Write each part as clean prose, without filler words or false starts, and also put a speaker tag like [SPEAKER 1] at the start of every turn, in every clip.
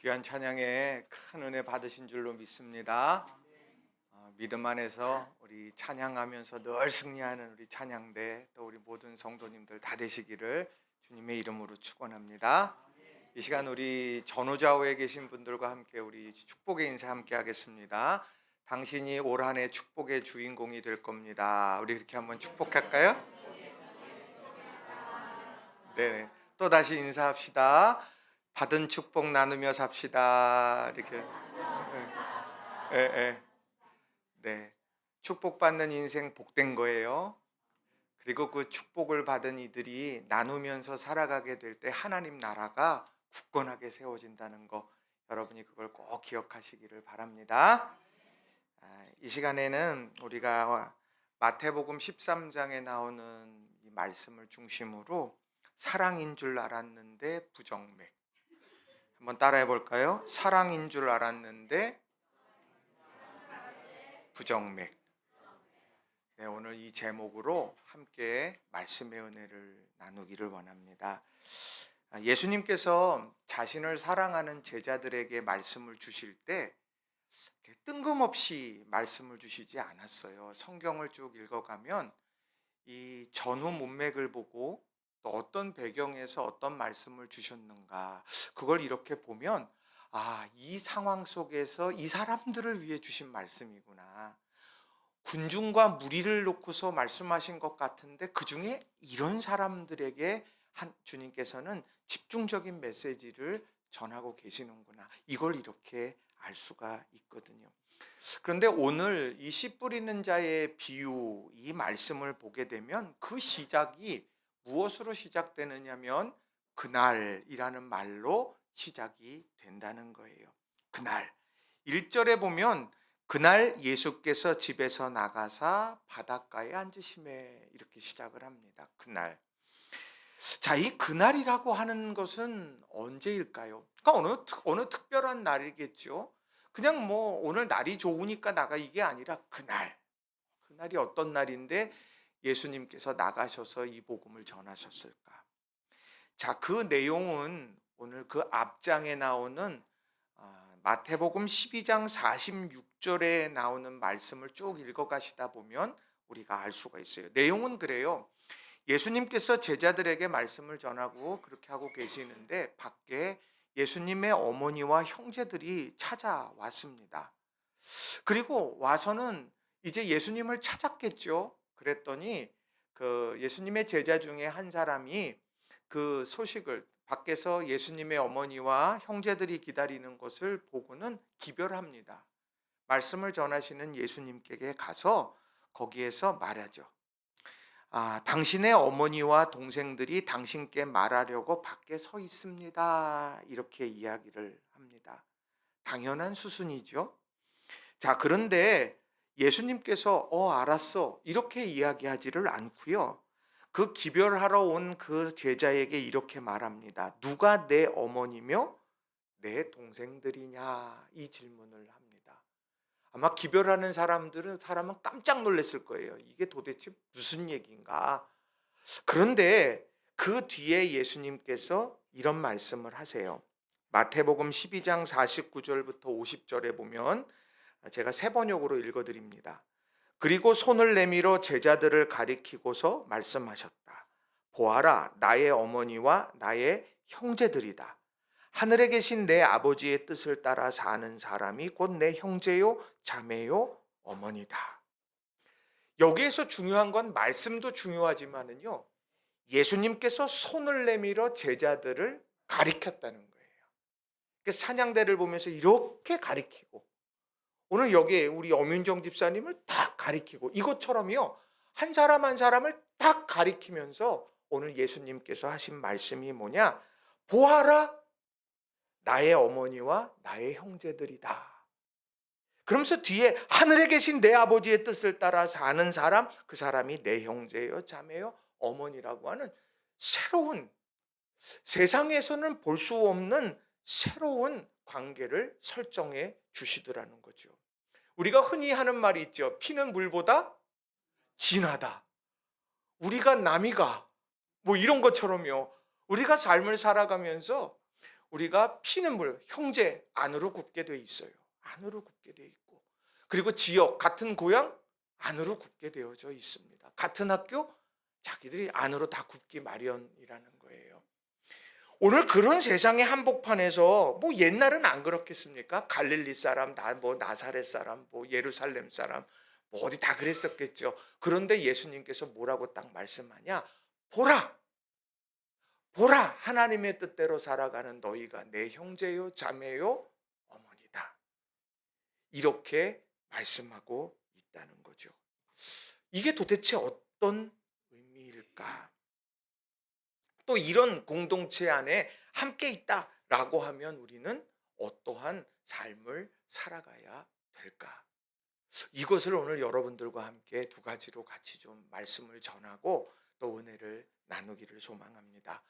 [SPEAKER 1] 귀한 찬양에 큰 은혜 받으신 줄로 믿습니다. 믿음 안에서 우리 찬양하면서 늘 승리하는 우리 찬양대 또 우리 모든 성도님들 다 되시기를 주님의 이름으로 축원합니다. 이 시간 우리 전후좌우에 계신 분들과 함께 우리 축복의 인사 함께 하겠습니다. 당신이 올 한 해 축복의 주인공이 될 겁니다. 우리 그렇게 한번 축복할까요? 네, 또 다시 인사합시다. 받은 축복 나누며 삽시다. 이렇게. 네. 네. 축복받는 인생 복된 거예요. 그리고 그 축복을 받은 이들이 나누면서 살아가게 될 때 하나님 나라가 굳건하게 세워진다는 거, 여러분이 그걸 꼭 기억하시기를 바랍니다. 이 시간에는 우리가 마태복음 13장에 나오는 이 말씀을 중심으로 사랑인 줄 알았는데 부정맥, 한번 따라해 볼까요? 사랑인 줄 알았는데 부정맥. 네, 오늘 이 제목으로 함께 말씀의 은혜를 나누기를 원합니다. 예수님께서 자신을 사랑하는 제자들에게 말씀을 주실 때 뜬금없이 말씀을 주시지 않았어요. 성경을 쭉 읽어가면 이 전후 문맥을 보고 또 어떤 배경에서 어떤 말씀을 주셨는가, 그걸 이렇게 보면 이 상황 속에서 이 사람들을 위해 주신 말씀이구나. 군중과 무리를 놓고서 말씀하신 것 같은데 그 중에 이런 사람들에게 주님께서는 집중적인 메시지를 전하고 계시는구나. 이걸 이렇게 알 수가 있거든요. 그런데 오늘 이 씨 뿌리는 자의 비유, 이 말씀을 보게 되면 그 시작이 무엇으로 시작되느냐면 그날이라는 말로 시작이 된다는 거예요. 그날 1절에 보면 그날 예수께서 집에서 나가사 바닷가에 앉으심에, 이렇게 시작을 합니다. 그날. 자, 이 그날이라고 하는 것은 언제일까요? 그러니까 어느 특별한 날이겠죠. 그냥 뭐 오늘 날이 좋으니까 나가, 이게 아니라 그날이 어떤 날인데 예수님께서 나가셔서 이 복음을 전하셨을까? 자, 그 내용은 오늘 그 앞장에 나오는 마태복음 12장 46절에 나오는 말씀을 쭉 읽어가시다 보면 우리가 알 수가 있어요. 내용은 그래요. 예수님께서 제자들에게 말씀을 전하고 그렇게 하고 계시는데 밖에 예수님의 어머니와 형제들이 찾아왔습니다. 그리고 와서는 이제 예수님을 찾았겠죠. 그랬더니 그 예수님의 제자 중에 한 사람이 그 소식을, 밖에서 예수님의 어머니와 형제들이 기다리는 것을 보고는 기별합니다. 말씀을 전하시는 예수님께 가서 거기에서 말하죠. 당신의 어머니와 동생들이 당신께 말하려고 밖에 서 있습니다. 이렇게 이야기를 합니다. 당연한 수순이죠. 자, 그런데 예수님께서 알았어, 이렇게 이야기하지를 않고요. 그 기별하러 온 그 제자에게 이렇게 말합니다. 누가 내 어머니며 내 동생들이냐, 이 질문을 합니다. 아마 기별하는 사람은 깜짝 놀랐을 거예요. 이게 도대체 무슨 얘기인가? 그런데 그 뒤에 예수님께서 이런 말씀을 하세요. 마태복음 12장 49절부터 50절에 보면 제가 세 번역으로 읽어드립니다. 그리고 손을 내밀어 제자들을 가리키고서 말씀하셨다. 보아라, 나의 어머니와 나의 형제들이다. 하늘에 계신 내 아버지의 뜻을 따라 사는 사람이 곧 내 형제요, 자매요, 어머니다. 여기에서 중요한 건 말씀도 중요하지만은요, 예수님께서 손을 내밀어 제자들을 가리켰다는 거예요. 그래서 찬양대를 보면서 이렇게 가리키고, 오늘 여기에 우리 엄윤정 집사님을 딱 가리키고, 이것처럼요 한 사람 한 사람을 딱 가리키면서 오늘 예수님께서 하신 말씀이 뭐냐? 보아라, 나의 어머니와 나의 형제들이다. 그러면서 뒤에 하늘에 계신 내 아버지의 뜻을 따라 사는 사람, 그 사람이 내 형제요, 자매요, 어머니라고 하는 새로운, 세상에서는 볼 수 없는 새로운 관계를 설정해 주시더라는 거죠. 우리가 흔히 하는 말이 있죠. 피는 물보다 진하다. 우리가 남이가 뭐 이런 것처럼요. 우리가 삶을 살아가면서 우리가 피는 물, 형제 안으로 굽게 돼 있어요. 안으로 굽게 돼 있고, 그리고 지역, 같은 고향 안으로 굽게 되어져 있습니다. 같은 학교, 자기들이 안으로 다 굽기 마련이라는 거예요. 오늘 그런 세상의 한복판에서 뭐 옛날은 안 그렇겠습니까? 갈릴리 사람, 나사렛 사람, 뭐 예루살렘 사람, 뭐 어디 다 그랬었겠죠. 그런데 예수님께서 뭐라고 딱 말씀하냐? 보라, 보라, 하나님의 뜻대로 살아가는 너희가 내 형제요, 자매요, 어머니다. 이렇게 말씀하고 있다는 거죠. 이게 도대체 어떤 의미일까? 또 이런 공동체 안에 함께 있다라고 하면 우리는 어떠한 삶을 살아가야 될까? 이것을 오늘 여러분들과 함께 두 가지로 같이 좀 말씀을 전하고 또 은혜를 나누기를 소망합니다.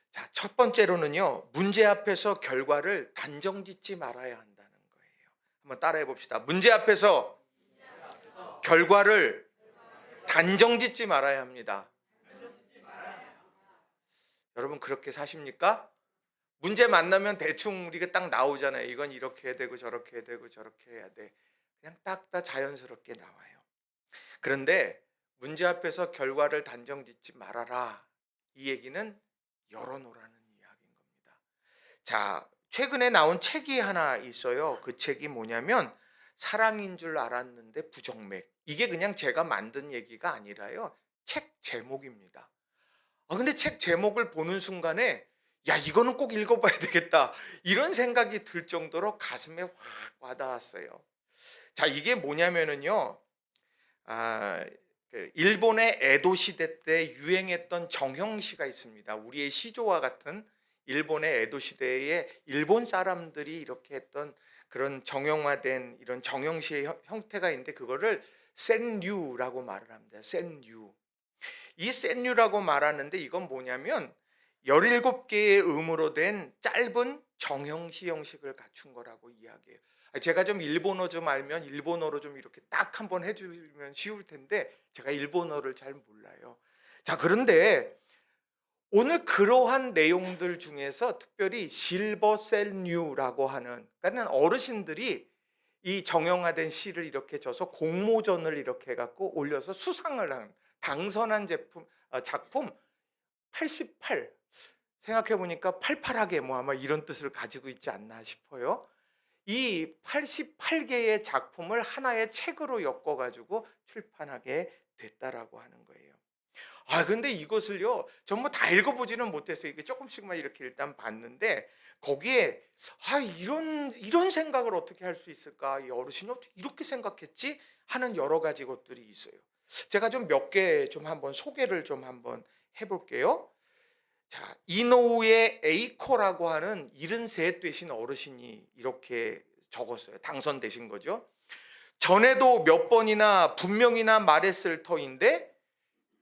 [SPEAKER 1] 자, 첫 번째로는요, 문제 앞에서 결과를 단정짓지 말아야 한다는 거예요. 한번 따라해 봅시다. 문제 앞에서 결과를 단정짓지 말아야 합니다. 여러분 그렇게 사십니까? 문제 만나면 대충 우리가 딱 나오잖아요. 이건 이렇게 해야 되고 저렇게 해야 되고 저렇게 해야 돼. 그냥 딱 다 자연스럽게 나와요. 그런데 문제 앞에서 결과를 단정짓지 말아라. 이 얘기는 열어놓으라는 이야기인 겁니다. 자, 최근에 나온 책이 하나 있어요. 그 책이 뭐냐면 사랑인 줄 알았는데 부정맥. 이게 그냥 제가 만든 얘기가 아니라요. 책 제목입니다. 근데 책 제목을 보는 순간에 야, 이거는 꼭 읽어봐야 되겠다. 이런 생각이 들 정도로 가슴에 확 와닿았어요. 자, 이게 뭐냐면은요. 일본의 에도 시대 때 유행했던 정형시가 있습니다. 우리의 시조와 같은 일본의 에도 시대에 일본 사람들이 이렇게 했던 그런 정형화된 이런 정형시의 형태가 있는데 그거를 센류라고 말을 합니다. 센류. 이 센류라고 말하는데 이건 뭐냐면 17개의 음으로 된 짧은 정형시 형식을 갖춘 거라고 이야기해요. 제가 좀 일본어 좀 알면 일본어로 좀 이렇게 딱 한번 해주면 쉬울 텐데 제가 일본어를 잘 몰라요. 자, 그런데 오늘 그러한 내용들 중에서 특별히 실버셀뉴라고 하는, 그러니까 어르신들이 이 정형화된 시를 이렇게 줘서 공모전을 이렇게 해갖고 올려서 수상을 한 당선한 작품 88. 생각해보니까 팔팔하게 뭐 아마 이런 뜻을 가지고 있지 않나 싶어요. 이 88개의 작품을 하나의 책으로 엮어가지고 출판하게 됐다라고 하는 거예요. 근데 이것을요, 전부 다 읽어보지는 못했어요. 이게 조금씩만 이렇게 일단 봤는데, 거기에, 이런 생각을 어떻게 할 수 있을까? 이 어르신이 어떻게 이렇게 생각했지? 하는 여러 가지 것들이 있어요. 제가 좀 몇 개 좀 한번 소개를 좀 한번 해볼게요. 자, 이노우의 에이코라고 하는 73 되신 어르신이 이렇게 적었어요. 당선되신 거죠. 전에도 몇 번이나 분명히나 말했을 터인데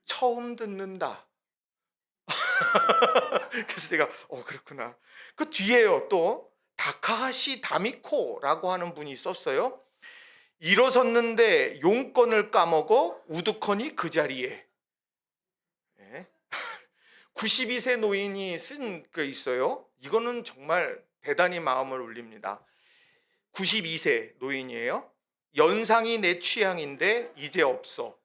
[SPEAKER 1] 처음 듣는다. 그래서 제가 그렇구나. 그 뒤에요 또 다카하시 다미코라고 하는 분이 썼어요. 일어섰는데 용건을 까먹어 우두커니 그 자리에. 92세 노인이 쓴 게 있어요. 이거는 정말 대단히 마음을 울립니다. 92세 노인이에요. 연상이 내 취향인데 이제 없어.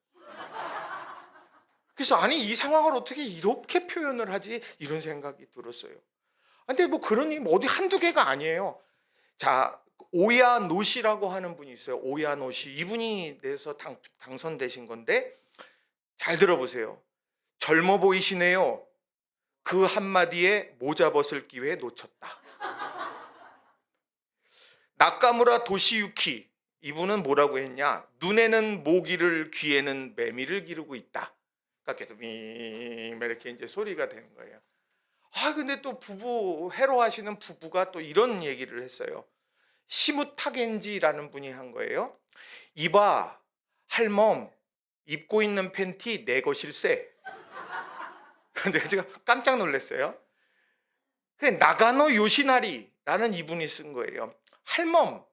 [SPEAKER 1] 그래서 아니 이 상황을 어떻게 이렇게 표현을 하지? 이런 생각이 들었어요. 근데 뭐 그러니 뭐 어디 한두 개가 아니에요. 자, 오야노시라고 하는 분이 있어요. 오야노시. 이분이 내서 당선되신 건데 잘 들어보세요. 젊어 보이시네요. 그 한마디에 모자 벗을 기회 놓쳤다. 나카무라 도시유키. 이분은 뭐라고 했냐? 눈에는 모기를, 귀에는 매미를 기르고 있다. 그러니까 계속 이렇게 이제 소리가 되는 거예요. 근데 또 해로하시는 부부가 또 이런 얘기를 했어요. 시무타겐지라는 분이 한 거예요. 이봐, 할멈, 입고 있는 팬티 내 것일세. 제가 깜짝 놀랐어요. 나가노 요시나리라는 이분이 쓴 거예요. 할멈,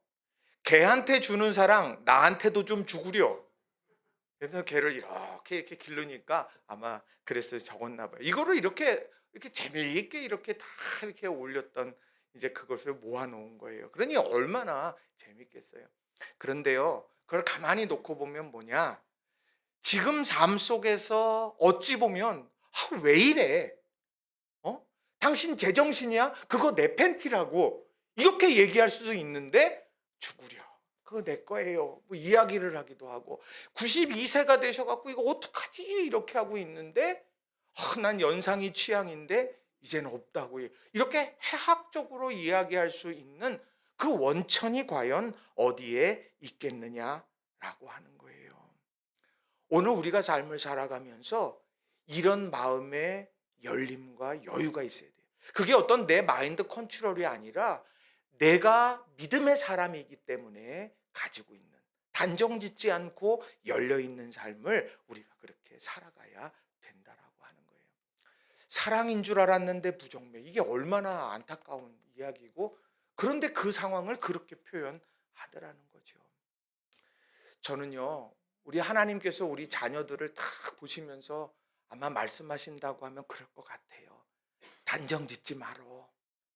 [SPEAKER 1] 개한테 주는 사랑 나한테도 좀 주구려. 그래서 개를 이렇게 기르니까 아마 그래서 적었나 봐요. 이거를 이렇게 재미있게 이렇게 다 이렇게 올렸던 이제 그것을 모아놓은 거예요. 그러니 얼마나 재밌겠어요. 그런데요, 그걸 가만히 놓고 보면 뭐냐? 지금 삶 속에서 어찌 보면 왜 이래? 어? 당신 제정신이야? 그거 내 팬티라고 이렇게 얘기할 수도 있는데 죽으려. 그거 내 거예요. 뭐 이야기를 하기도 하고 92세가 되셔갖고 이거 어떡하지? 이렇게 하고 있는데 난 연상이 취향인데 이제는 없다고 이렇게 해학적으로 이야기할 수 있는 그 원천이 과연 어디에 있겠느냐라고 하는 거예요. 오늘 우리가 삶을 살아가면서 이런 마음의 열림과 여유가 있어야 돼요. 그게 어떤 내 마인드 컨트롤이 아니라 내가 믿음의 사람이기 때문에 가지고 있는 단정짓지 않고 열려있는 삶을 우리가 그렇게 살아가야 된다라고 하는 거예요. 사랑인 줄 알았는데 부정매. 이게 얼마나 안타까운 이야기고 그런데 그 상황을 그렇게 표현하더라는 거죠. 저는요, 우리 하나님께서 우리 자녀들을 딱 보시면서 아마 말씀하신다고 하면 그럴 것 같아요. 단정짓지 말어.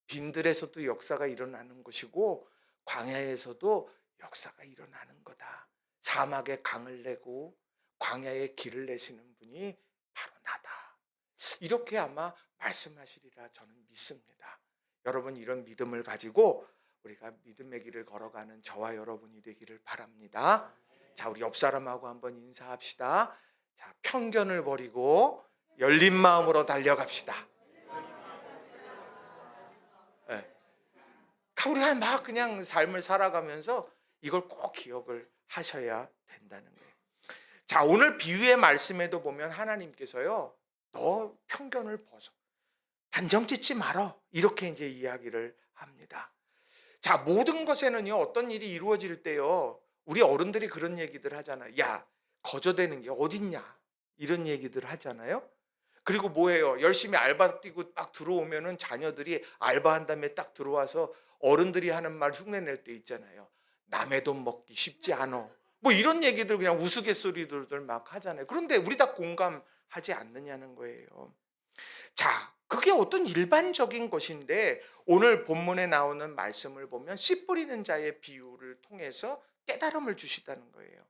[SPEAKER 1] 빈들에서도 역사가 일어나는 것이고 광야에서도 역사가 일어나는 거다. 사막에 강을 내고 광야에 길을 내시는 분이 바로 나다. 이렇게 아마 말씀하시리라 저는 믿습니다. 여러분 이런 믿음을 가지고 우리가 믿음의 길을 걸어가는 저와 여러분이 되기를 바랍니다. 자, 우리 옆 사람하고 한번 인사합시다. 자, 편견을 버리고 열린 마음으로 달려갑시다. 네. 우리가 막 그냥 삶을 살아가면서 이걸 꼭 기억을 하셔야 된다는 거예요. 자, 오늘 비유의 말씀에도 보면 하나님께서요, 너 편견을 벗어. 단정짓지 말어. 이렇게 이제 이야기를 합니다. 자, 모든 것에는요, 어떤 일이 이루어질 때요, 우리 어른들이 그런 얘기들 하잖아요. 야, 거저되는 게 어딨냐? 이런 얘기들 하잖아요. 그리고 뭐예요? 열심히 알바 뛰고 딱 들어오면은 자녀들이 알바한 다음에 딱 들어와서 어른들이 하는 말 흉내낼 때 있잖아요. 남의 돈 먹기 쉽지 않아. 뭐 이런 얘기들 그냥 우스갯소리들 막 하잖아요. 그런데 우리 다 공감하지 않느냐는 거예요. 자, 그게 어떤 일반적인 것인데 오늘 본문에 나오는 말씀을 보면 씨 뿌리는 자의 비유를 통해서 깨달음을 주시다는 거예요.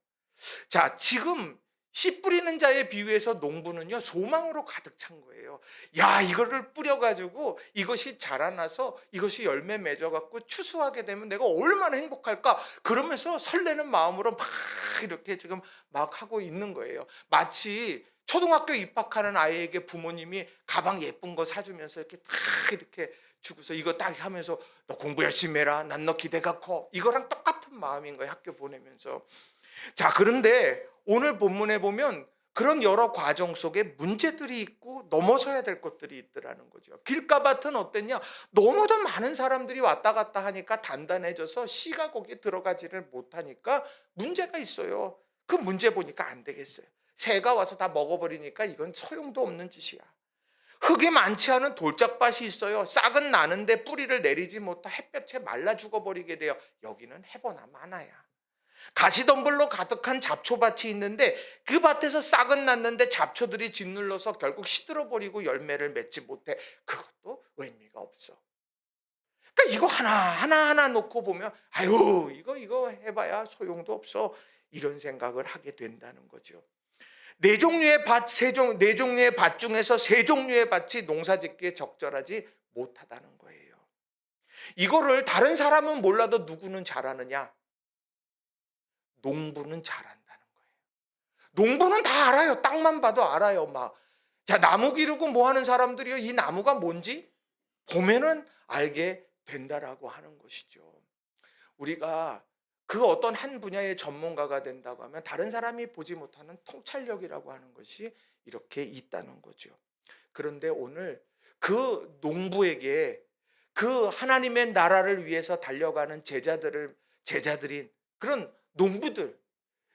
[SPEAKER 1] 자, 지금 씨 뿌리는 자의 비유에서 농부는요, 소망으로 가득 찬 거예요. 야, 이거를 뿌려가지고 이것이 자라나서 이것이 열매 맺어갖고 추수하게 되면 내가 얼마나 행복할까? 그러면서 설레는 마음으로 막 이렇게 지금 막 하고 있는 거예요. 마치 초등학교 입학하는 아이에게 부모님이 가방 예쁜 거 사주면서 이렇게 딱 이렇게 주고서 이거 딱 하면서 너 공부 열심히 해라. 난 너 기대가 커. 이거랑 똑같은 마음인 거예요. 학교 보내면서. 자, 그런데 오늘 본문에 보면 그런 여러 과정 속에 문제들이 있고 넘어서야 될 것들이 있더라는 거죠. 길가밭은 어땠냐? 너무도 많은 사람들이 왔다 갔다 하니까 단단해져서 씨가 거기에 들어가지를 못하니까 문제가 있어요. 그 문제 보니까 안 되겠어요. 새가 와서 다 먹어버리니까 이건 소용도 없는 짓이야. 흙이 많지 않은 돌짝밭이 있어요. 싹은 나는데 뿌리를 내리지 못해 햇볕에 말라 죽어버리게 돼요. 여기는 해보나 마나야. 가시덤불로 가득한 잡초밭이 있는데 그 밭에서 싹은 났는데 잡초들이 짓눌러서 결국 시들어버리고 열매를 맺지 못해. 그것도 의미가 없어. 그러니까 이거 하나하나 놓고 보면 아유 이거 해봐야 소용도 없어. 이런 생각을 하게 된다는 거죠. 네 종류의 밭 중에서 세 종류의 밭이 농사짓기에 적절하지 못하다는 거예요. 이거를 다른 사람은 몰라도 누구는 잘하느냐? 농부는 잘한다는 거예요. 농부는 다 알아요. 땅만 봐도 알아요. 막. 자, 나무 기르고 뭐 하는 사람들이요. 이 나무가 뭔지 보면은 알게 된다라고 하는 것이죠. 우리가 그 어떤 한 분야의 전문가가 된다고 하면 다른 사람이 보지 못하는 통찰력이라고 하는 것이 이렇게 있다는 거죠. 그런데 오늘 그 농부에게 그 하나님의 나라를 위해서 달려가는 제자들인 그런 농부들,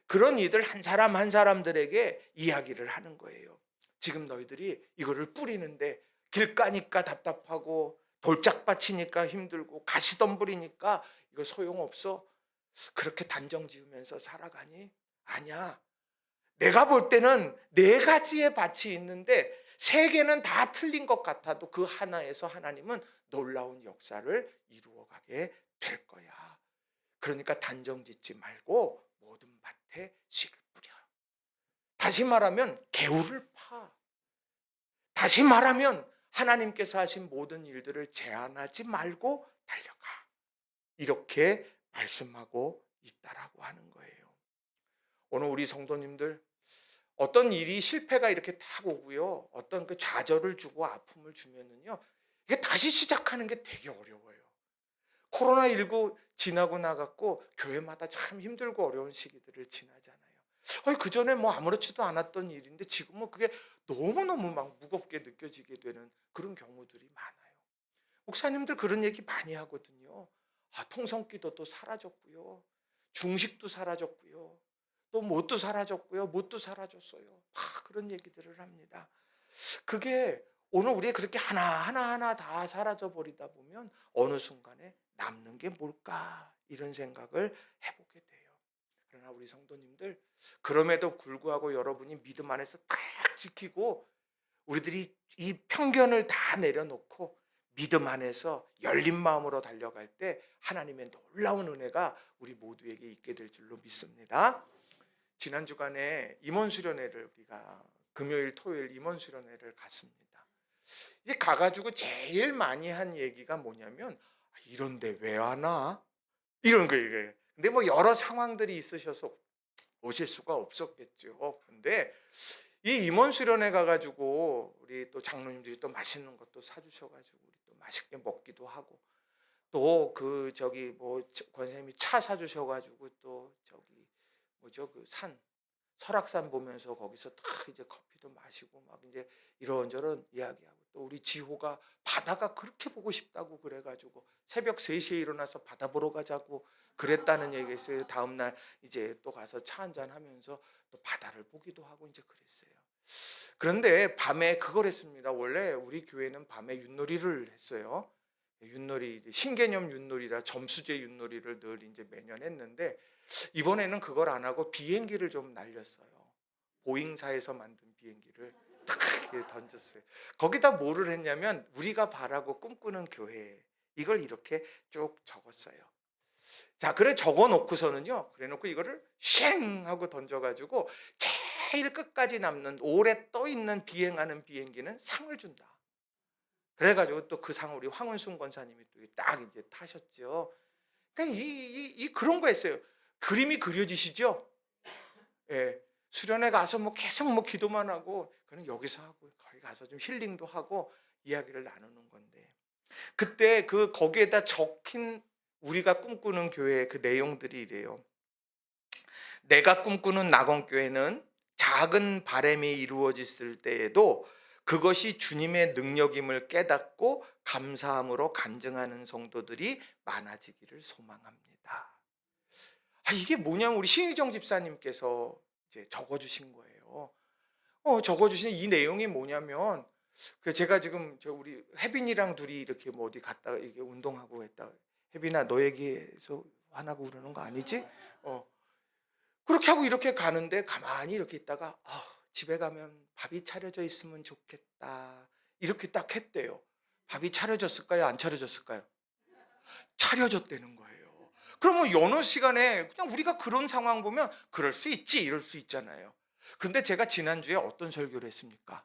[SPEAKER 1] 그런 이들 한 사람 한 사람들에게 이야기를 하는 거예요. 지금 너희들이 이거를 뿌리는데 길가니까 답답하고 돌짝밭이니까 힘들고 가시덤불이니까 이거 소용없어. 그렇게 단정 지으면서 살아가니? 아니야. 내가 볼 때는 네 가지의 밭이 있는데 세 개는 다 틀린 것 같아도 그 하나에서 하나님은 놀라운 역사를 이루어가게 될 거야. 그러니까 단정 짓지 말고 모든 밭에 씨를 뿌려. 다시 말하면 개울을 파. 다시 말하면 하나님께서 하신 모든 일들을 제한하지 말고 달려가. 이렇게 말씀하고 있다라고 하는 거예요. 오늘 우리 성도님들 어떤 일이 실패가 이렇게 딱 오고요. 어떤 그 좌절을 주고 아픔을 주면은요. 이게 다시 시작하는 게 되게 어려워요. 코로나19 지나고 나갔고 교회마다 참 힘들고 어려운 시기들을 지나잖아요. 그 전에 뭐 아무렇지도 않았던 일인데 지금은 그게 너무너무 막 무겁게 느껴지게 되는 그런 경우들이 많아요. 목사님들 그런 얘기 많이 하거든요. 통성기도도 사라졌고요. 중식도 사라졌고요. 또 뭣도 사라졌고요. 뭣도 사라졌어요. 그런 얘기들을 합니다. 그게 오늘 우리가 그렇게 하나하나 다 사라져 버리다 보면 어느 순간에 남는 게 뭘까 이런 생각을 해보게 돼요. 그러나 우리 성도님들 그럼에도 불구하고 여러분이 믿음 안에서 딱 지키고 우리들이 이 편견을 다 내려놓고 믿음 안에서 열린 마음으로 달려갈 때 하나님의 놀라운 은혜가 우리 모두에게 있게 될 줄로 믿습니다. 지난 주간에 임원 수련회를 우리가 금요일 토요일 임원 수련회를 갔습니다. 이제 가가지고 제일 많이 한 얘기가 뭐냐면 이런데 왜 하나? 이런 거예요. 근데 뭐 여러 상황들이 있으셔서 오실 수가 없었겠죠. 근데 이 임원 수련회 가가지고 우리 또 장로님들이 또 맛있는 것도 사주셔가지고 우리 또 맛있게 먹기도 하고 또 그 저기 뭐 권사님이 차 사주셔가지고 또 저기 뭐죠 그 산 설악산 보면서 거기서 딱 이제 커피도 마시고 막 이제 이런저런 이야기하고 또 우리 지호가 바다가 그렇게 보고 싶다고 그래가지고 새벽 3시에 일어나서 바다 보러 가자고 그랬다는 얘기가 있어요. 다음날 이제 또 가서 차 한잔 하면서 또 바다를 보기도 하고 이제 그랬어요. 그런데 밤에 그걸 했습니다. 원래 우리 교회는 밤에 윷놀이를 했어요. 윷놀이 신개념 윷놀이라 점수제 윷놀이를 늘 이제 매년 했는데 이번에는 그걸 안 하고 비행기를 좀 날렸어요. 보잉사에서 만든 비행기를 탁 던졌어요. 거기다 뭐를 했냐면 우리가 바라고 꿈꾸는 교회 이걸 이렇게 쭉 적었어요. 자, 그래 적어놓고서는요. 그래놓고 이거를 쉥 하고 던져가지고 제일 끝까지 남는 오래 떠 있는 비행하는 비행기는 상을 준다. 그래가지고 또 그 상을 우리 황은순 권사님이 또 딱 이제 타셨죠. 그러니까 그런 거 했어요. 그림이 그려지시죠? 예. 수련회 가서 뭐 계속 뭐 기도만 하고 그는 여기서 하고 거기 가서 좀 힐링도 하고 이야기를 나누는 건데 그때 그 거기에다 적힌 우리가 꿈꾸는 교회의 그 내용들이 이래요. 내가 꿈꾸는 낙원교회는 작은 바람이 이루어졌을 때에도 그것이 주님의 능력임을 깨닫고 감사함으로 간증하는 성도들이 많아지기를 소망합니다. 이게 뭐냐면 우리 신희정 집사님께서 이제 적어주신 거예요. 적어주신 이 내용이 뭐냐면 제가 지금 우리 혜빈이랑 둘이 이렇게 뭐 어디 갔다가 이게 운동하고 했다. 혜빈아 너 얘기해서 화나고 그러는 거 아니지? 그렇게 하고 이렇게 가는데 가만히 이렇게 있다가 집에 가면 밥이 차려져 있으면 좋겠다. 이렇게 딱 했대요. 밥이 차려졌을까요? 안 차려졌을까요? 차려졌다는 거예요. 그러면 여느 시간에 그냥 우리가 그런 상황 보면 그럴 수 있지 이럴 수 있잖아요. 근데 제가 지난주에 어떤 설교를 했습니까?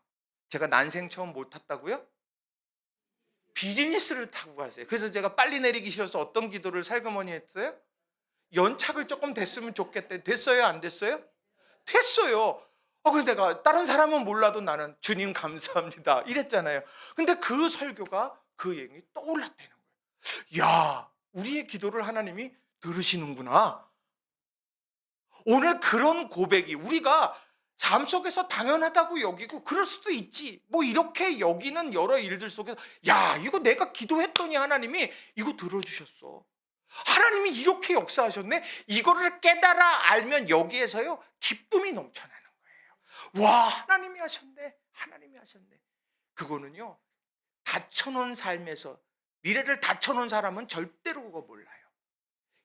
[SPEAKER 1] 제가 난생 처음 뭘 탔다고요? 비즈니스를 타고 갔어요. 그래서 제가 빨리 내리기 싫어서 어떤 기도를 살그머니 했어요? 연착을 조금 됐으면 좋겠대. 됐어요? 안 됐어요? 됐어요. 그래서 내가 다른 사람은 몰라도 나는 주님 감사합니다 이랬잖아요. 근데 그 설교가 그 얘기 떠올랐다는 거예요. 야, 우리의 기도를 하나님이 들으시는구나. 오늘 그런 고백이 우리가 삶 속에서 당연하다고 여기고 그럴 수도 있지. 뭐 이렇게 여기는 여러 일들 속에서 야, 이거 내가 기도했더니 하나님이 이거 들어주셨어. 하나님이 이렇게 역사하셨네. 이거를 깨달아 알면 여기에서요 기쁨이 넘쳐나는 거예요. 와, 하나님이 하셨네. 하나님이 하셨네. 그거는요 닫혀놓은 삶에서 미래를 닫혀놓은 사람은 절대로 그거 몰라요.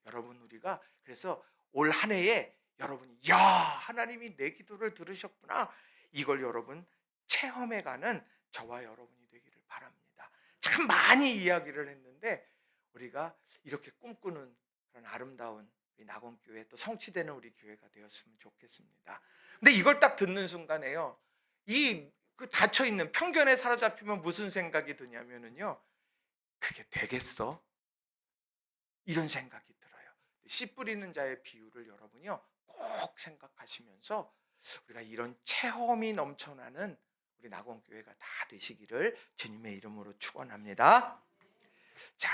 [SPEAKER 1] 여러분 우리가 그래서 올 한 해에 여러분이 야, 하나님이 내 기도를 들으셨구나. 이걸 여러분 체험해가는 저와 여러분이 되기를 바랍니다. 참 많이 이야기를 했는데 우리가 이렇게 꿈꾸는 그런 아름다운 우리 낙원교회 또 성취되는 우리 교회가 되었으면 좋겠습니다. 근데 이걸 딱 듣는 순간에요. 이 그 닫혀 있는 편견에 사로잡히면 무슨 생각이 드냐면은요. 그게 되겠어? 이런 생각이 들어요. 씨 뿌리는 자의 비유를 여러분이요. 꼭 생각하시면서 우리가 이런 체험이 넘쳐나는 우리 낙원교회가 다 되시기를 주님의 이름으로 축원합니다. 자,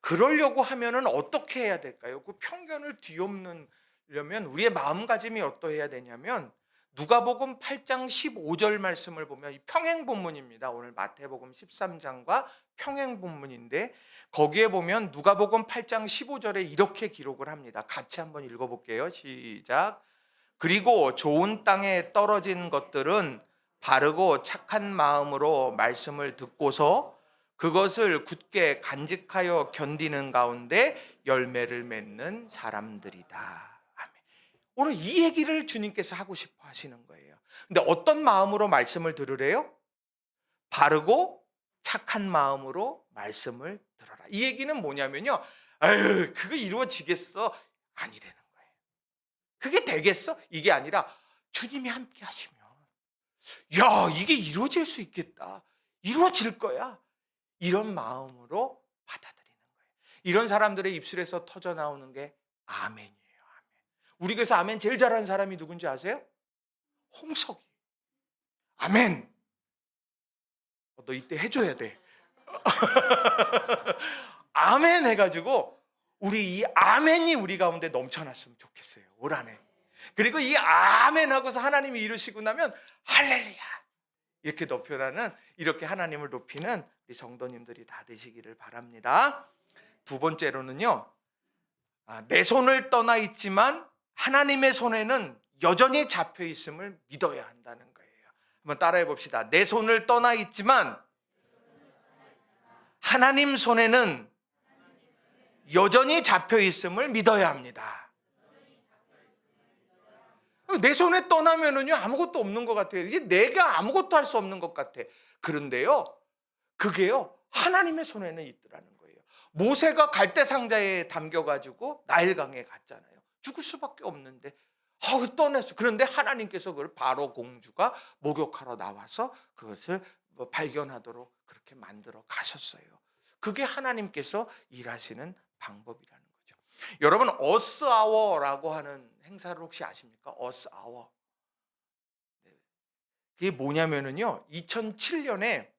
[SPEAKER 1] 그러려고 하면은 어떻게 해야 될까요? 그 편견을 뒤엎으려면 우리의 마음가짐이 어떠해야 되냐면 누가복음 8장 15절 말씀을 보면 이 평행 본문입니다. 오늘 마태복음 13장과 평행 본문인데 거기에 보면 누가복음 8장 15절에 이렇게 기록을 합니다. 같이 한번 읽어볼게요. 시작. 그리고 좋은 땅에 떨어진 것들은 바르고 착한 마음으로 말씀을 듣고서 그것을 굳게 간직하여 견디는 가운데 열매를 맺는 사람들이다. 아멘. 오늘 이 얘기를 주님께서 하고 싶어 하시는 거예요. 근데 어떤 마음으로 말씀을 들으래요? 바르고 착한 마음으로 말씀을 들어라. 이 얘기는 뭐냐면요. 아유, 그거 이루어지겠어? 아니라는 거예요. 그게 되겠어? 이게 아니라 주님이 함께 하시면 야, 이게 이루어질 수 있겠다. 이루어질 거야. 이런 마음으로 받아들이는 거예요. 이런 사람들의 입술에서 터져 나오는 게 아멘이에요. 아멘. 우리 교회에서 아멘 제일 잘하는 사람이 누군지 아세요? 홍석이. 아멘. 너 이때 해줘야 돼. 아멘 해가지고 우리 이 아멘이 우리 가운데 넘쳐났으면 좋겠어요. 올 한해. 그리고 이 아멘 하고서 하나님이 이루시고 나면 할렐루야 이렇게 높여라는 이렇게 하나님을 높이는 우리 성도님들이 다 되시기를 바랍니다. 두 번째로는요. 내 손을 떠나 있지만 하나님의 손에는 여전히 잡혀 있음을 믿어야 한다는 거예요. 한번 따라해 봅시다. 내 손을 떠나 있지만 하나님 손에는 여전히 잡혀 있음을 믿어야 합니다. 내 손에 떠나면은요 아무것도 없는 것 같아요. 이게 내가 아무것도 할 수 없는 것 같아. 그런데요, 그게요 하나님의 손에는 있더라는 거예요. 모세가 갈대 상자에 담겨가지고 나일강에 갔잖아요. 죽을 수밖에 없는데 떠냈어. 그런데 하나님께서 그걸 바로 공주가 목욕하러 나와서 그것을 발견하도록 그렇게 만들어 가셨어요. 그게 하나님께서 일하시는 방법이라는 거죠. 여러분 어스아워라고 하는 행사를 혹시 아십니까? 어스아워. 그게 뭐냐면은요 2007년에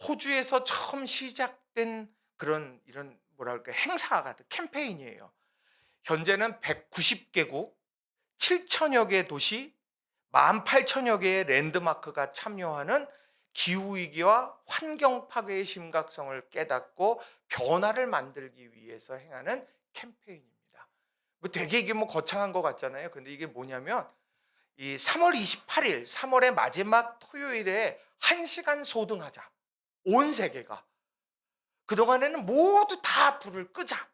[SPEAKER 1] 호주에서 처음 시작된 그런 이런 뭐랄까 행사 같은 캠페인이에요. 현재는 190개국 7천여 개 도시 18,000여 개의 랜드마크가 참여하는 기후위기와 환경 파괴의 심각성을 깨닫고 변화를 만들기 위해서 행하는 캠페인입니다. 되게 이게 거창한 것 같잖아요. 근데 이게 뭐냐면 이 3월 28일 3월의 마지막 토요일에 1시간 소등하자. 온 세계가. 그동안에는 모두 다 불을 끄자.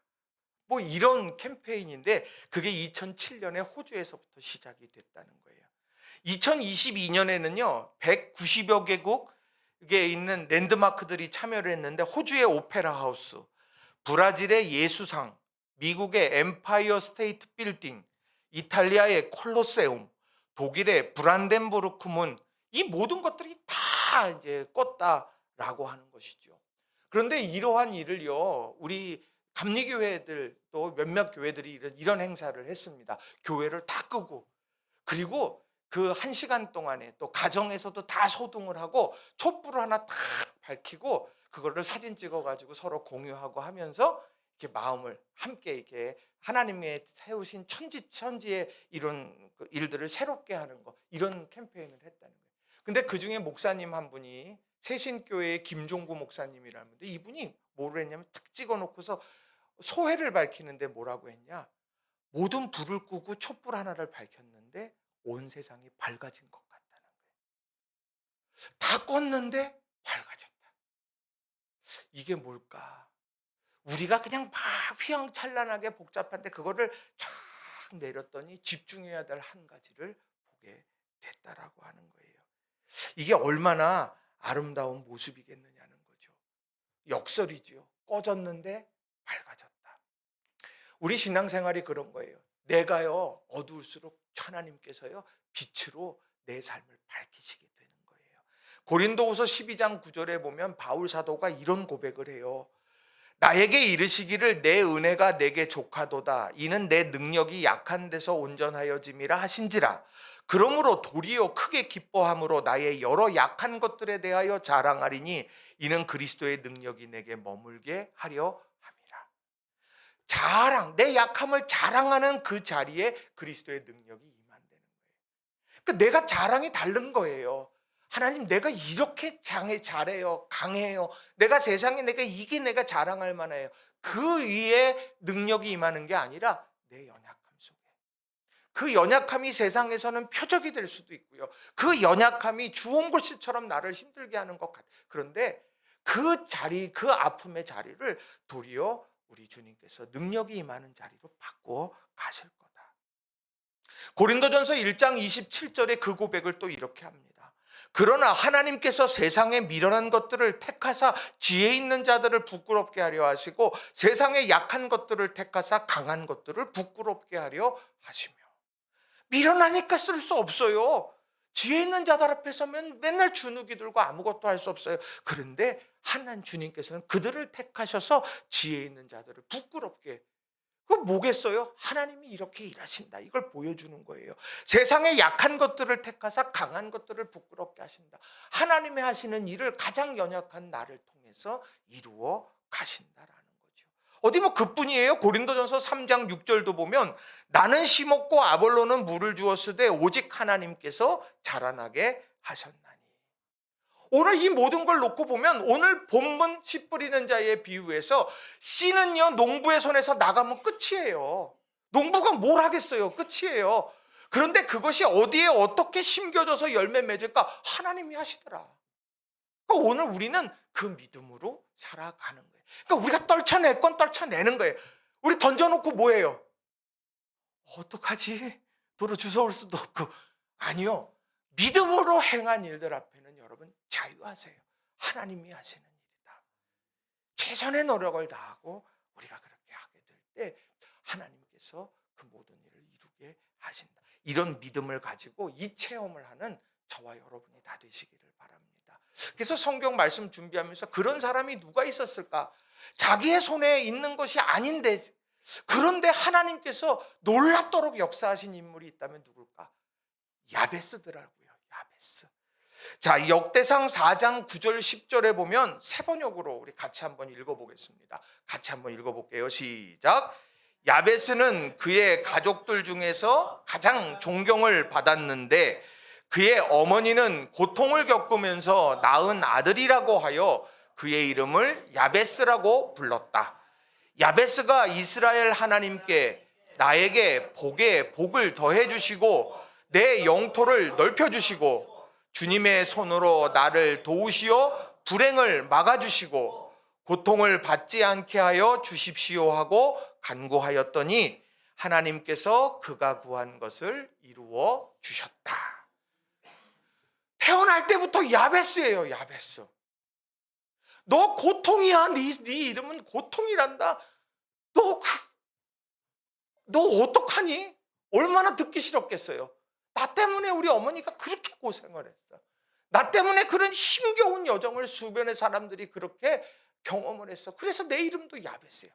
[SPEAKER 1] 이런 캠페인인데 그게 2007년에 호주에서부터 시작이 됐다는 거예요. 2022년에는요 190여 개국에 있는 랜드마크들이 참여를 했는데 호주의 오페라 하우스, 브라질의 예수상, 미국의 엠파이어 스테이트 빌딩, 이탈리아의 콜로세움, 독일의 브란덴부르크 문, 이 모든 것들이 다 이제 껐다라고 하는 것이죠. 그런데 이러한 일을요 우리 감리교회들 또 몇몇 교회들이 이런 행사를 했습니다. 교회를 다 끄고 그리고 그 1시간 동안에 또 가정에서도 다 소등을 하고 촛불을 하나 탁 밝히고 그거를 사진 찍어가지고 서로 공유하고 하면서 이렇게 마음을 함께 이렇게 하나님의 세우신 천지의 이런 일들을 새롭게 하는 거 이런 캠페인을 했다는 거예요. 근데 그 중에 목사님 한 분이 세신교회의 김종구 목사님이라는 분인데 이분이 뭐를 했냐면 탁 찍어놓고서 소회를 밝히는데 뭐라고 했냐? 모든 불을 끄고 촛불 하나를 밝혔는데 온 세상이 밝아진 것 같다는 거예요. 다 껐는데 밝아졌다. 이게 뭘까? 우리가 그냥 막 휘황찬란하게 복잡한데 그거를 쫙 내렸더니 집중해야 될 한 가지를 보게 됐다라고 하는 거예요. 이게 얼마나 아름다운 모습이겠느냐는 거죠. 역설이지요. 꺼졌는데 밝아졌다. 우리 신앙생활이 그런 거예요. 내가요 어두울수록 하나님께서요 빛으로 내 삶을 밝히시게 되는 거예요. 고린도후서 12장 9절에 보면 바울 사도가 이런 고백을 해요. 나에게 이르시기를 내 은혜가 내게 족하도다. 이는 내 능력이 약한 데서 온전하여짐이라 하신지라. 그러므로 도리어 크게 기뻐함으로 나의 여러 약한 것들에 대하여 자랑하리니 이는 그리스도의 능력이 내게 머물게 하려 함이라. 자랑, 내 약함을 자랑하는 그 자리에 그리스도의 능력이 임한다는 거예요. 그러니까 내가 자랑이 다른 거예요. 하나님, 내가 이렇게 잘해요, 강해요. 내가 세상에 이게 내가 자랑할 만해요. 그 위에 능력이 임하는 게 아니라 내 연약함 속에. 그 연약함이 세상에서는 표적이 될 수도 있고요. 그 연약함이 주홍글씨처럼 나를 힘들게 하는 것 같아요. 그런데 그 자리, 그 아픔의 자리를 도리어 우리 주님께서 능력이 임하는 자리로 바꿔 가실 거다. 고린도전서 1장 27절에 그 고백을 또 이렇게 합니다. 그러나 하나님께서 세상에 미련한 것들을 택하사 지혜 있는 자들을 부끄럽게 하려 하시고 세상에 약한 것들을 택하사 강한 것들을 부끄럽게 하려 하시며. 미련하니까 쓸 수 없어요. 지혜 있는 자들 앞에 서면 맨날 주눅이 들고 아무것도 할 수 없어요. 그런데 하나님 주님께서는 그들을 택하셔서 지혜 있는 자들을 부끄럽게. 그거 뭐겠어요? 하나님이 이렇게 일하신다. 이걸 보여주는 거예요. 세상에 약한 것들을 택하사 강한 것들을 부끄럽게 하신다. 하나님의 하시는 일을 가장 연약한 나를 통해서 이루어 가신다라는 거죠. 어디 그뿐이에요. 고린도전서 3장 6절도 보면 나는 심었고 아볼로는 물을 주었으되 오직 하나님께서 자라나게 하셨나니. 오늘 이 모든 걸 놓고 보면 오늘 본문 씨 뿌리는 자의 비유에서 씨는요 농부의 손에서 나가면 끝이에요. 농부가 뭘 하겠어요? 끝이에요. 그런데 그것이 어디에 어떻게 심겨져서 열매 맺을까? 하나님이 하시더라. 그러니까 오늘 우리는 그 믿음으로 살아가는 거예요. 그러니까 우리가 떨쳐낼 건 떨쳐내는 거예요. 우리 던져놓고 뭐예요? 어떡하지? 도로 주워올 수도 없고. 아니요. 믿음으로 행한 일들 앞에는 여러분 자유하세요. 하나님이 하시는 일이다. 최선의 노력을 다하고 우리가 그렇게 하게 될 때 하나님께서 그 모든 일을 이루게 하신다. 이런 믿음을 가지고 이 체험을 하는 저와 여러분이 다 되시기를 바랍니다. 그래서 성경 말씀 준비하면서 그런 사람이 누가 있었을까? 자기의 손에 있는 것이 아닌데 그런데 하나님께서 놀랍도록 역사하신 인물이 있다면 누굴까? 야베스더라고요. 야베스. 자, 역대상 4장 9절 10절에 보면 세 번역으로 우리 같이 한번 읽어보겠습니다. 같이 한번 읽어볼게요. 시작. 야베스는 그의 가족들 중에서 가장 존경을 받았는데 그의 어머니는 고통을 겪으면서 낳은 아들이라고 하여 그의 이름을 야베스라고 불렀다. 야베스가 이스라엘 하나님께 나에게 복에 복을 더해 주시고 내 영토를 넓혀 주시고 주님의 손으로 나를 도우시어 불행을 막아 주시고 고통을 받지 않게 하여 주십시오 하고 간구하였더니 하나님께서 그가 구한 것을 이루어 주셨다. 태어날 때부터 야베스예요. 야베스. 너 고통이야. 네 이름은 고통이란다. 너 어떡하니? 얼마나 듣기 싫었겠어요. 나 때문에 우리 어머니가 그렇게 고생을 했어. 나 때문에 그런 힘겨운 여정을 수변의 사람들이 그렇게 경험을 했어. 그래서 내 이름도 야베스야.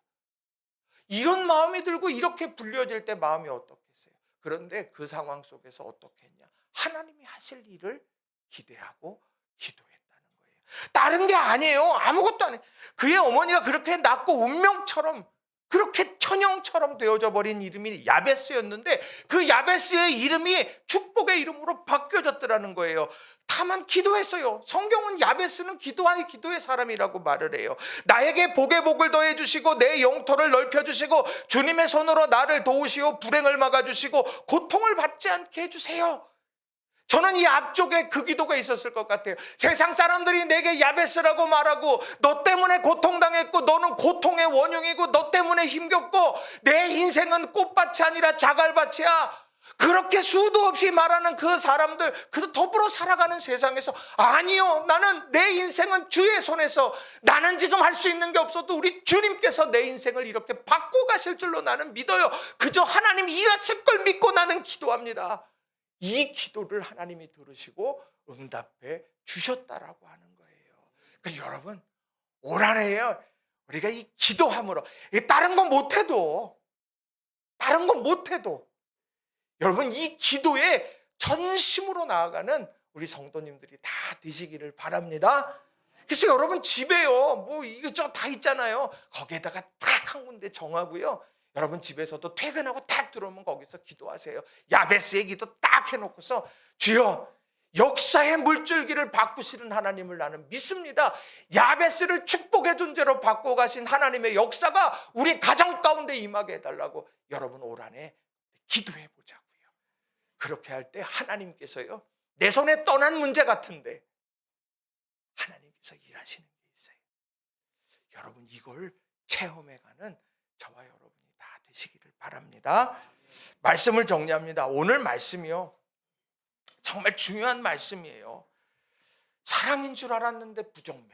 [SPEAKER 1] 이런 마음이 들고 이렇게 불려질 때 마음이 어떻겠어요? 그런데 그 상황 속에서 어떻게 했냐? 하나님이 하실 일을 기대하고 기도했다는 거예요. 다른 게 아니에요. 아무것도 아니에요. 그의 어머니가 그렇게 낳고 운명처럼 그렇게 천형처럼 되어져 버린 이름이 야베스였는데 그 야베스의 이름이 축복의 이름으로 바뀌어졌더라는 거예요. 다만 기도했어요. 성경은 야베스는 기도의 사람이라고 말을 해요. 나에게 복에 복을 더해 주시고 내 영토를 넓혀 주시고 주님의 손으로 나를 도우시고 불행을 막아 주시고 고통을 받지 않게 해 주세요. 저는 이 앞쪽에 그 기도가 있었을 것 같아요. 세상 사람들이 내게 야베스라고 말하고 너 때문에 고통당했고 너는 고통의 원흉이고 너 때문에 힘겹고 내 인생은 꽃밭이 아니라 자갈밭이야. 그렇게 수도 없이 말하는 그 사람들, 그 더불어 살아가는 세상에서 아니요, 나는 내 인생은 주의 손에서, 나는 지금 할 수 있는 게 없어도 우리 주님께서 내 인생을 이렇게 바꿔 가실 줄로 나는 믿어요. 그저 하나님이 일하실 걸 믿고 나는 기도합니다. 이 기도를 하나님이 들으시고 응답해 주셨다라고 하는 거예요. 그러니까 여러분, 올 한해에 우리가 이 기도함으로, 다른 건 못해도 여러분 이 기도에 전심으로 나아가는 우리 성도님들이 다 되시기를 바랍니다. 그래서 여러분 집에요, 뭐 이것저것 다 있잖아요. 거기에다가 딱 한 군데 정하고요. 여러분 집에서도 퇴근하고 딱 들어오면 거기서 기도하세요. 야베스의 기도 딱 해놓고서, 주여 역사의 물줄기를 바꾸시는 하나님을 나는 믿습니다. 야베스를 축복의 존재로 바꿔가신 하나님의 역사가 우리 가정 가운데 임하게 해달라고 여러분 올 한해 기도해 보자고요. 그렇게 할 때 하나님께서요, 내 손에 떠난 문제 같은데 하나님께서 일하시는 게 있어요. 여러분 이걸 체험해가는 저와 여러분이 다 되시기를 바랍니다. 말씀을 정리합니다. 오늘 말씀이요, 정말 중요한 말씀이에요. 사랑인 줄 알았는데 부정맥.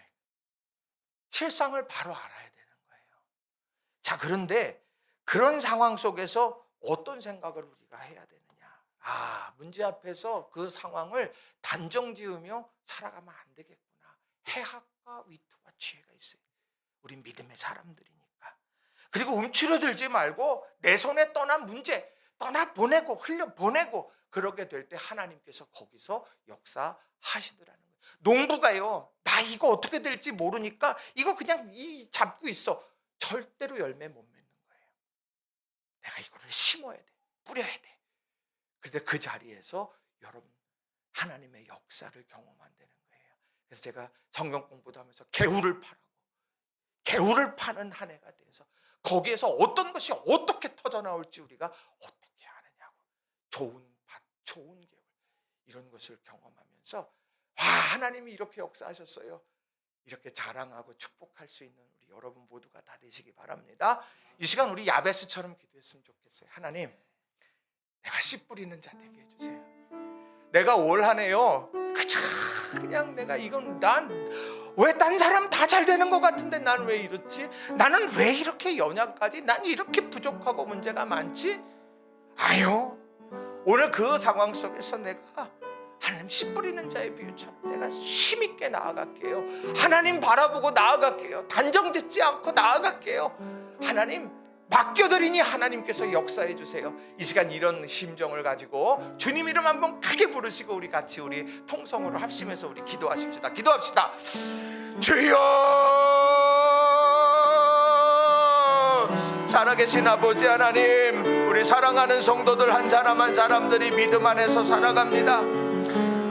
[SPEAKER 1] 실상을 바로 알아야 되는 거예요. 자, 그런데 그런 상황 속에서 어떤 생각을 우리가 해야 되느냐. 문제 앞에서 그 상황을 단정 지으며 살아가면 안 되겠구나. 해학과 위트와 지혜가 있어요. 우리 믿음의 사람들이니까. 그리고 움츠러들지 말고 내 손에 떠난 문제, 떠나보내고 흘려보내고, 그렇게 될 때 하나님께서 거기서 역사하시더라는 거예요. 농부가요, 나 이거 어떻게 될지 모르니까 이거 그냥 잡고 있어. 절대로 열매 못 맺는 거예요. 내가 이거를 심어야 돼, 뿌려야 돼. 그런데 그 자리에서 여러분 하나님의 역사를 경험한다는 거예요. 그래서 제가 성경 공부도 하면서 개울을 파는 한 해가 돼서 거기에서 어떤 것이 어떻게 터져나올지 우리가 어떻게 하느냐고, 좋은 밭, 좋은 개울, 이런 것을 경험하면서 하나님이 이렇게 역사하셨어요, 이렇게 자랑하고 축복할 수 있는 우리 여러분 모두가 다 되시기 바랍니다. 이 시간 우리 야베스처럼 기도했으면 좋겠어요. 하나님, 내가 씨 뿌리는 자 되게 해주세요. 내가 올 한 해요, 그냥 내가 이건 난 왜 딴 사람 다 잘 되는 것 같은데 난 왜 이렇지? 나는 왜 이렇게 연약하지? 난 이렇게 부족하고 문제가 많지? 아유, 오늘 그 상황 속에서 내가 하나님 씨 뿌리는 자의 비유처럼 내가 힘있게 나아갈게요. 하나님 바라보고 나아갈게요. 단정 짓지 않고 나아갈게요. 하나님 맡겨드리니 하나님께서 역사해 주세요. 이 시간 이런 심정을 가지고 주님 이름 한번 크게 부르시고 우리 같이 우리 통성으로 합심해서 우리 기도하십시다. 기도합시다. 주여, 살아계신 아버지 하나님, 우리 사랑하는 성도들 한 사람 한 사람들이 믿음 안에서 살아갑니다.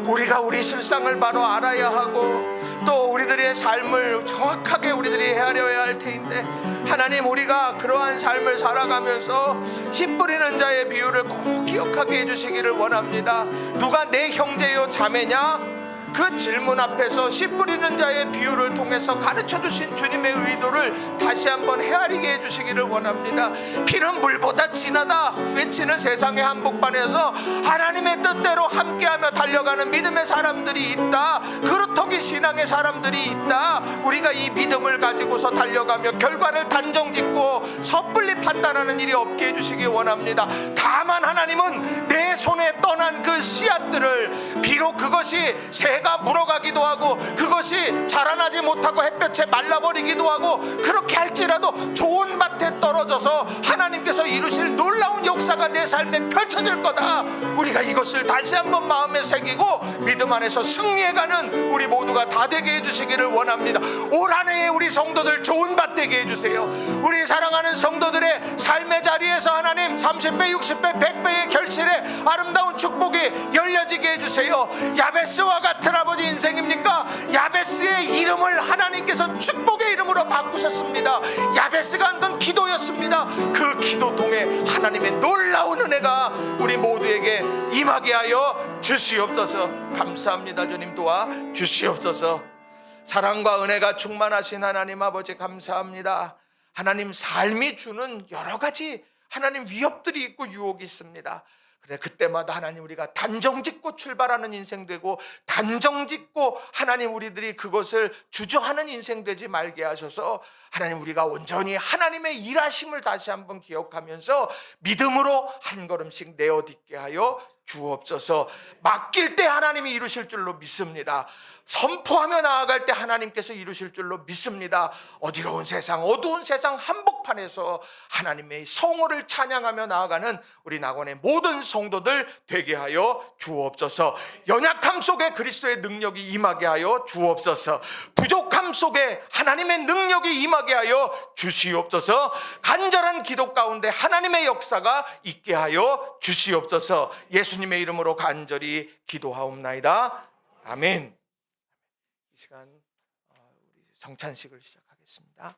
[SPEAKER 1] 우리가 우리 실상을 바로 알아야 하고 또 우리들의 삶을 정확하게 우리들이 헤아려야 할 테인데, 하나님 우리가 그러한 삶을 살아가면서 씨 뿌리는 자의 비유를 꼭 기억하게 해주시기를 원합니다. 누가 내 형제요 자매냐? 그 질문 앞에서 씨 뿌리는 자의 비유를 통해서 가르쳐주신 주님의 의도를 다시 한번 헤아리게 해주시기를 원합니다. 피는 물보다 진하다 외치는 세상의 한복판에서 하나님의 뜻대로 함께하며 달려가는 믿음의 사람들이 있다. 그렇더기 신앙의 사람들이 있다. 우리가 이 믿음을 가지고서 달려가며 결과를 단정짓고 섣불리 판단하는 일이 없게 해주시기 원합니다. 다만 하나님은 내 손에 떠난 그 씨앗들을, 비록 그것이 새가 물어가기도 하고 그것이 자라나지 못하고 햇볕에 말라버리기도 하고, 그렇게 할지라도 좋은 밭에 떨어져서 하나님께서 이루실 놀라운 역사가 내 삶에 펼쳐질 거다. 우리가 이것을 다시 한번 마음에 새기고 믿음 안에서 승리해가는 우리 모두가 다 되게 해주시기를 원합니다. 올 한 해에 우리 성도들 좋은 밭 되게 해주세요. 우리 사랑하는 성도들의 삶의 자리에서 하나님 30배 60배 100배의 결실에 아름다운 축복이 열려지게 해주세요. 야베스와 같은 아버지 인생입니까? 야베스의 이름을 하나님께서 축복의 이름으로 바꾸셨습니다. 야베스가 한 건 기도였습니다. 그 기도 통해 하나님의 놀라운 은혜가 우리 모두에게 임하게 하여 주시옵소서. 감사합니다. 주님 도와 주시옵소서. 사랑과 은혜가 충만하신 하나님 아버지 감사합니다. 하나님, 삶이 주는 여러 가지 하나님 위협들이 있고 유혹이 있습니다.
[SPEAKER 2] 그래, 그때마다 하나님 우리가 단정 짓고 출발하는 인생 되고, 단정 짓고 하나님 우리들이 그것을 주저하는 인생 되지 말게 하셔서, 하나님 우리가 온전히 하나님의 일하심을 다시 한번 기억하면서 믿음으로 한 걸음씩 내어딛게 하여 주옵소서. 맡길 때 하나님이 이루실 줄로 믿습니다. 선포하며 나아갈 때 하나님께서 이루실 줄로 믿습니다. 어지러운 세상, 어두운 세상 한복판에서 하나님의 성호를 찬양하며 나아가는 우리 낙원의 모든 성도들 되게 하여 주옵소서. 연약함 속에 그리스도의 능력이 임하게 하여 주옵소서. 부족함 속에 하나님의 능력이 임하게 하여 주시옵소서. 간절한 기도 가운데 하나님의 역사가 있게 하여 주시옵소서. 예수님의 이름으로 간절히 기도하옵나이다. 아멘. 이 시간 우리 성찬식을 시작하겠습니다.